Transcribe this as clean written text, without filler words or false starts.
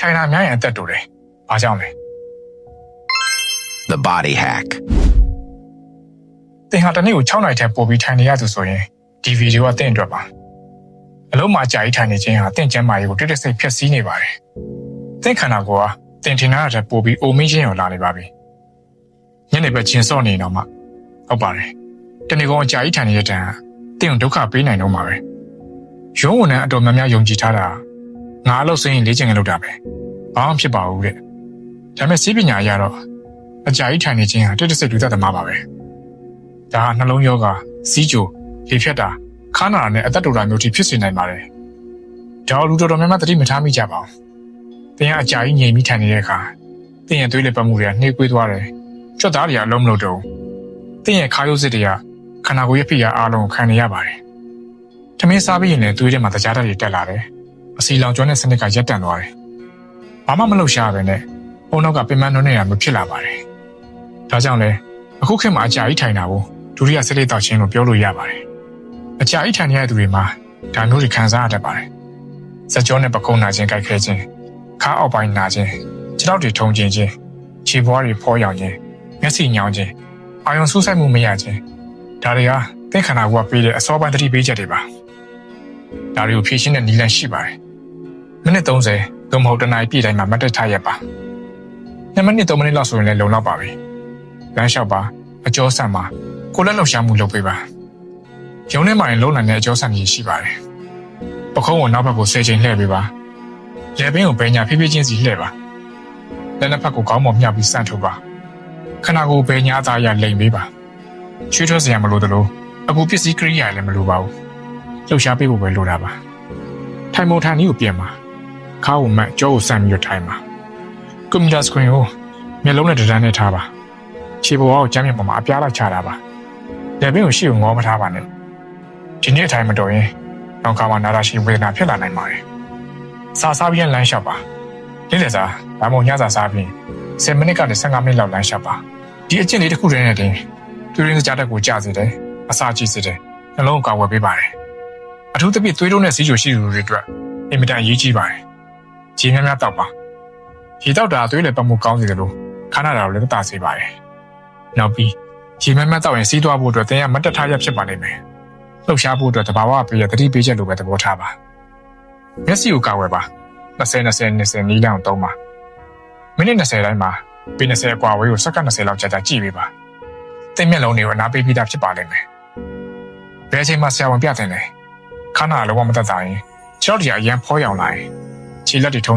ထိုင်တာများရင်အသက်တူတယ်။ဘာကြောင့်လဲ The body hack. ။သင်ဟာတစ်နေ့ကို6နာရီထက်ပိုပြီးထိုင်နေရသူဆိုရင်ဒီဗီဒီယိုကသင်အတွက်ပါ။အလုံးမှာကြာကြီးထိုင်နေခြင်းဟာသင်ကျန်းမာရေးကိုတိတိစိတ်ဖျက်ဆီးနေပါတယ်။သင်ခန္ဓာကိုယ်ဟာသင်ထင်တာထက်ပိုပြီးအိုမင်းခြင်းကိုလာနေပါပြီ။ညနေဘက်ချင်းစော့နေတော့မှဟုတ်ပါတယ်။တနေ့ကောင်ကြာကြီးထိုင်နေတဲ့တန်သင်ကိုဒုက္ခပေးနိုင်တော့မှာပဲ။ရုံးဝန်ထမ်းအတော်များများယုံကြည်ထားတာငါအလုပ်စင်းရင်လေ့ကျင့်ကြလုပ်တာပဲ။ဘာမှဖြစ်ပါဘူးတဲ့။ဒါပေမဲ့စီးပညာအရတော့အကြာကြီးထိုင်နေခြင်းဟာတိတိစိတ်လူသက်သမားပါပဲ။ဒါဟာနှလုံးရောဂါစီးကြိုလေဖြတ်တာခါနာနဲ့အသက်တူတာမျိုးထိဖြစ်စေနိုင်ပါတယ်။ဒါလူတော်များများသတိမထားမိကြပါဘူး။သင်ကအကြာကြီးငြိမ်ပြီးထိုင်နေတဲ့အခါသင်ရဲ့သွေးလက်ပတ်မှုတွေကနှေးကွေးသွားတယ်။ကြွက်သားတွေကအလုံးမလို့တော့သင်ရဲ့ခါရုပ်စစ်တွေကခန္ဓာကိုယ်ရဲ့ဖိအားအားလုံးကိုခံနေရပါတယ်။ထမင်းစားပြီးရင်လည်းသွေးထဲမှာတကြားဓာတ်တွေတက်လာတယ်။အစီလောင်ကျွမ်းတဲ့စနစ်ကရပ်တန့်သွားတယ်။ဘာမှမလုပ်ရှားပဲနဲ့အုံနောက်ကပင်ပန်းနှုံးနေတာမျိုးဖြစ်လာပါတယ်။ဒါကြောင့်လဲအခုခေတ်မှာအကြာကြီးထိုင်တာကိုဒုတိယဆက်လက်တောက်ခြင်းလို့ပြောလို့ရပါတယ်။အကြာကြီးထိုင်နေရတဲ့သူတွေမှာဒါမျိုးတွေခံစားရတတ်ပါတယ်။စကြောနဲ့ပကုံးနာခြင်းကြိုက်ခဲခြင်းခါအောက်ပိုင်းနာခြင်းခြေထောက်တွေထုံခြင်းခြေပွားတွေဖောရောင်ခြင်းမျက်စိညောင်ခြင်းအာရုံစူးစိုက်မှုမရခြင်းဒါတွေဟာသင်ခန္ဓာကိုယ်ကပေးတဲ့အစောပိုင်းသတိပေးချက်တွေပါ။ဒါတွေကိုဖြည့်ရှင်းတဲ့နည်းလမ်းရှိပါတယ်။မိနစ်30သို့မဟုတ်တစ်နာရီပြည့်တိုင်းမှာမတ်တက်ထားရပါ။2မိနစ်3မိနစ်လောက်ဆိုရင်လည်းလုံလောက်ပါပြီ။လမ်းလျှောက်ပါအကျော်ဆန့်ပါကိုယ်လက်လှုပ်ရှားမှုလုပ်ပေးပါ။ရုံထဲမှာရင်လုံးနိုင်တဲ့အကျော်ဆန့်ကြီးရှိပါတယ်။ပခုံးကိုနောက်ဘက်ကို10ချိန်လှည့်ပေးပါ။လက်ပင်ကိုဘယ်ညာဖြည်းဖြည်းချင်းစီလှည့်ပါ။လက်နှစ်ဖက်ကိုခေါင်းပေါ်မြှောက်ပြီးဆန့်ထုတ်ပါ။ခန္ဓာကိုယ်ဘယ်ညာအသားရလိမ်ပေးပါ။ချွေးထွက်စရာမလိုသလိုအခုပစ္စည်းကိရိယာလည်းမလိုပါဘူး။လှုပ်ရှားပေးဖို့ပဲလိုတာပါ။ထိုင်ပုံထိုင်နည်းကိုပြင်ပါ။ခါးကိုမှတ်ကြောကိုဆန့်ပြီးထိုင်ပါ။ကွန်ပျူတာစခရင်ကိုမျက်လုံးနဲ့တံတန်းနဲ့ထားပါ။ခြေပေါ်ကိုကျမ်းမြေပေါ်မှာအပြားလိုက်ချတာပါ။လက်ပင်ကိုရှေ့ကိုငေါမထားပါနဲ့။ဒီနေ့အထိုင်မတော်ရင်နောက်ခါမှာနာတာရှိဝေဒနာဖြစ်လာနိုင်ပါတယ်။စာစားပြီးလမ်းလျှောက်ပါ။လေးလက်စားဒါမှမဟုတ်ညစာစားပြီး10မိနစ်ကနေ15မိနစ်လောက်လမ်းလျှောက်ပါ။ဒီအကျင့်လေးတစ်ခုတည်းနဲ့တင်သွေးရင်းစကြားတက်ကိုကျစေတယ်။အစာကြည့်စေတယ်။နှလုံးကိုကာဝယ်ပေးပါတယ်။အထူးသဖြင့်သွေးတိုးနဲ့စီးချိုရှိသူတွေအတွက်အင်မတန်အရေးကြီးပါတယ်။ခြေများများတောက်ပါ။ခြေတောက်တာသွေးလည်းပတ်မှုကောင်းစေတယ်လို့ခါနာတာကိုလည်းသာစေပါတယ်။နောက်ပြီးခြေများများတောက်ရင်စီးသွားဖို့အတွက်သင်ကမတ်တက်ထားရဖြစ်ပါလိမ့်မယ်။လှုပ်ရှားဖို့အတွက်တဘာဝပေးရသတိပေးချက်လိုပဲသဘောထားပါ။မျက်စိကိုကာဝယ်ပါ။20နီးလမ်းကိုသုံးပါ။မိနစ်20တိုင်းမှာပေ20အကွာဝေးကိုစက္ကန့်20လောက်ကြာကြာကြည့်ပေးပါ။သင်မျက်လုံးတွေကိုအနာပေးပြီးသားဖြစ်ပါလိမ့်မယ်။ဘယ်အချိန်မှဆရာဝန်ပြတင်လဲ။ခါနာလုံးဝမတက်တာရင်ခြေထောက်တွေအရန်ဖောရောင်လာရင်ခြေလက်တွေထုံ